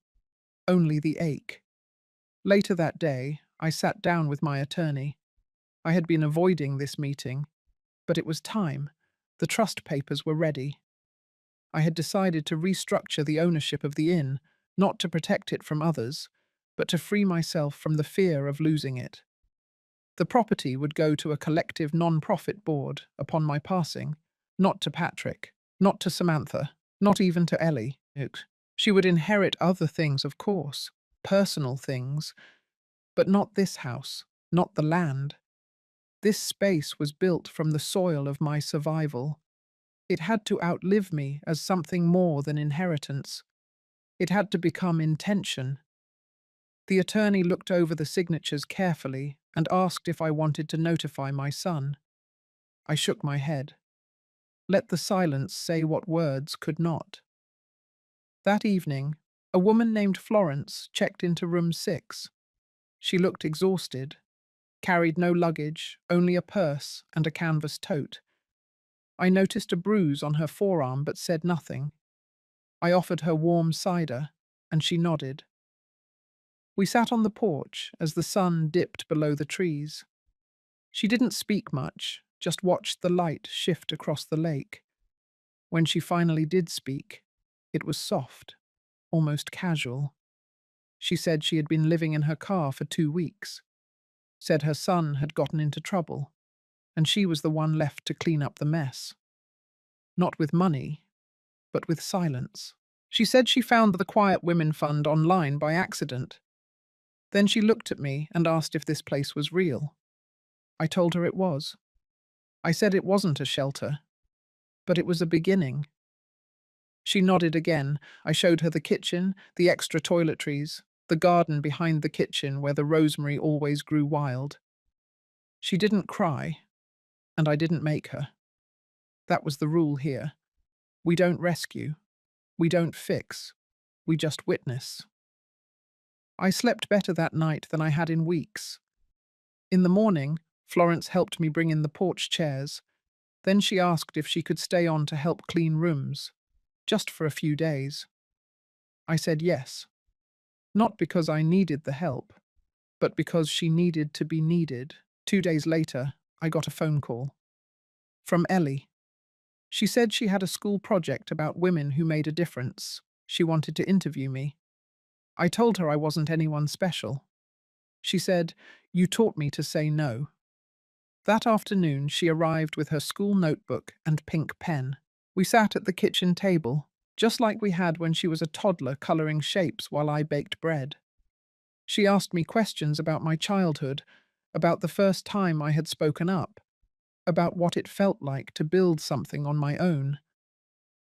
only the ache. Later that day, I sat down with my attorney. I had been avoiding this meeting, but it was time. The trust papers were ready. I had decided to restructure the ownership of the inn, not to protect it from others, but to free myself from the fear of losing it. The property would go to a collective non-profit board upon my passing, not to Patrick, not to Samantha, not even to Ellie. She would inherit other things, of course, personal things, but not this house, not the land. This space was built from the soil of my survival. It had to outlive me as something more than inheritance. It had to become intention. The attorney looked over the signatures carefully and asked if I wanted to notify my son. I shook my head. Let the silence say what words could not. That evening, a woman named Florence checked into room 6. She looked exhausted, carried no luggage, only a purse and a canvas tote. I noticed a bruise on her forearm but said nothing. I offered her warm cider, and she nodded. We sat on the porch as the sun dipped below the trees. She didn't speak much, just watched the light shift across the lake. When she finally did speak, it was soft, almost casual. She said she had been living in her car for 2 weeks, said her son had gotten into trouble, and she was the one left to clean up the mess. Not with money, but with silence. She said she found the Quiet Women Fund online by accident. Then she looked at me and asked if this place was real. I told her it was. I said it wasn't a shelter, but it was a beginning. She nodded again. I showed her the kitchen, the extra toiletries, the garden behind the kitchen where the rosemary always grew wild. She didn't cry, and I didn't make her. That was the rule here. We don't rescue. We don't fix. We just witness. I slept better that night than I had in weeks. In the morning, Florence helped me bring in the porch chairs. Then she asked if she could stay on to help clean rooms, just for a few days. I said yes, not because I needed the help, but because she needed to be needed. 2 days later, I got a phone call from Ellie. She said she had a school project about women who made a difference. She wanted to interview me. I told her I wasn't anyone special. She said, "You taught me to say no." That afternoon, she arrived with her school notebook and pink pen. We sat at the kitchen table, just like we had when she was a toddler coloring shapes while I baked bread. She asked me questions about my childhood, about the first time I had spoken up, about what it felt like to build something on my own.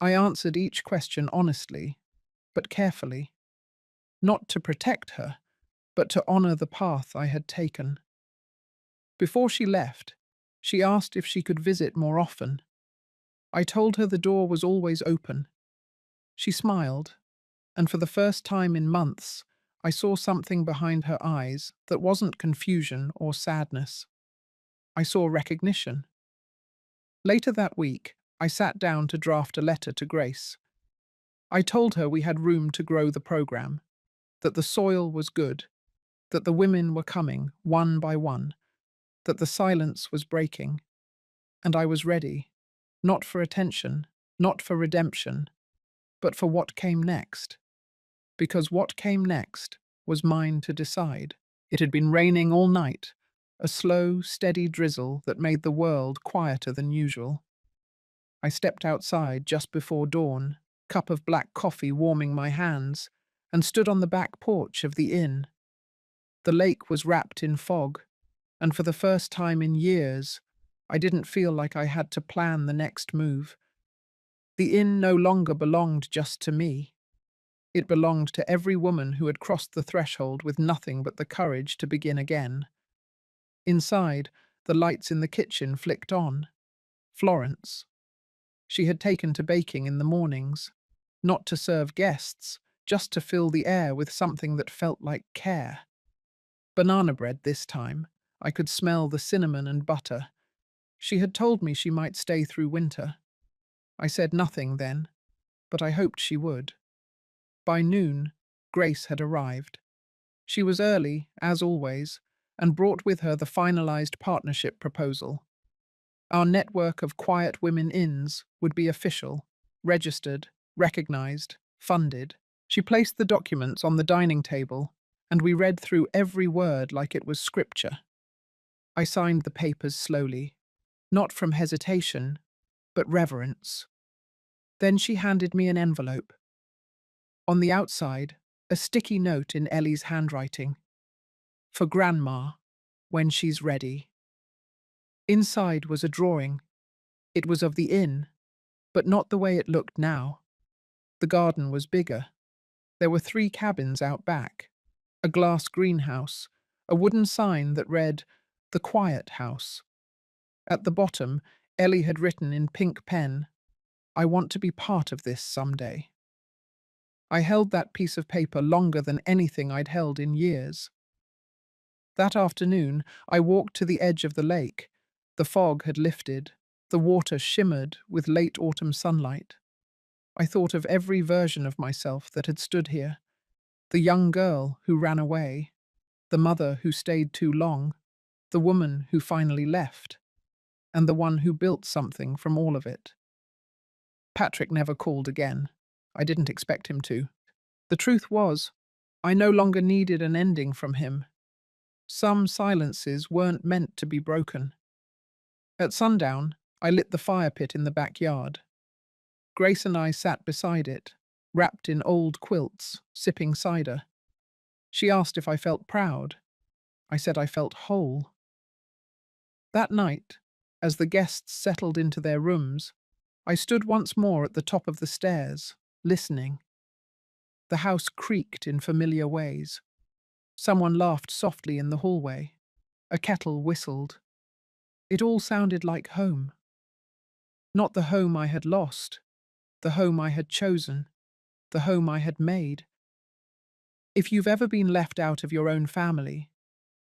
I answered each question honestly, but carefully, not to protect her, but to honor the path I had taken. Before she left, she asked if she could visit more often. I told her the door was always open. She smiled, and for the first time in months, I saw something behind her eyes that wasn't confusion or sadness. I saw recognition. Later that week, I sat down to draft a letter to Grace. I told her we had room to grow the program, that the soil was good, that the women were coming, one by one, that the silence was breaking, and I was ready, not for attention, not for redemption, but for what came next. Because what came next was mine to decide. It had been raining all night, a slow, steady drizzle that made the world quieter than usual. I stepped outside just before dawn, cup of black coffee warming my hands, and stood on the back porch of the inn. The lake was wrapped in fog, and for the first time in years, I didn't feel like I had to plan the next move. The inn no longer belonged just to me. It belonged to every woman who had crossed the threshold with nothing but the courage to begin again. Inside, the lights in the kitchen flicked on. Florence. She had taken to baking in the mornings, not to serve guests, just to fill the air with something that felt like care. Banana bread this time. I could smell the cinnamon and butter. She had told me she might stay through winter. I said nothing then, but I hoped she would. By noon, Grace had arrived. She was early, as always, and brought with her the finalized partnership proposal. Our network of quiet women inns would be official, registered, recognized, funded. She placed the documents on the dining table, and we read through every word like it was scripture. I signed the papers slowly, not from hesitation, but reverence. Then she handed me an envelope. On the outside, a sticky note in Ellie's handwriting. For Grandma, when she's ready. Inside was a drawing. It was of the inn, but not the way it looked now. The garden was bigger. There were 3 cabins out back, a glass greenhouse, a wooden sign that read, "The Quiet House." At the bottom, Ellie had written in pink pen, "I want to be part of this someday." I held that piece of paper longer than anything I'd held in years. That afternoon, I walked to the edge of the lake. The fog had lifted. The water shimmered with late autumn sunlight. I thought of every version of myself that had stood here. The young girl who ran away, the mother who stayed too long, the woman who finally left, and the one who built something from all of it. Patrick never called again. I didn't expect him to. The truth was, I no longer needed an ending from him. Some silences weren't meant to be broken. At sundown, I lit the fire pit in the backyard. Grace and I sat beside it, wrapped in old quilts, sipping cider. She asked if I felt proud. I said I felt whole. That night, as the guests settled into their rooms, I stood once more at the top of the stairs, listening. The house creaked in familiar ways. Someone laughed softly in the hallway. A kettle whistled. It all sounded like home. Not the home I had lost, the home I had chosen, the home I had made. If you've ever been left out of your own family,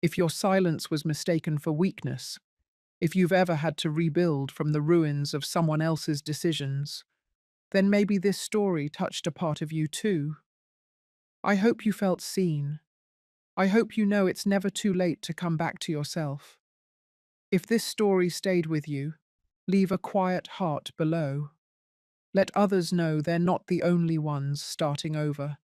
if your silence was mistaken for weakness, if you've ever had to rebuild from the ruins of someone else's decisions, then maybe this story touched a part of you too. I hope you felt seen. I hope you know it's never too late to come back to yourself. If this story stayed with you, leave a quiet heart below. Let others know they're not the only ones starting over.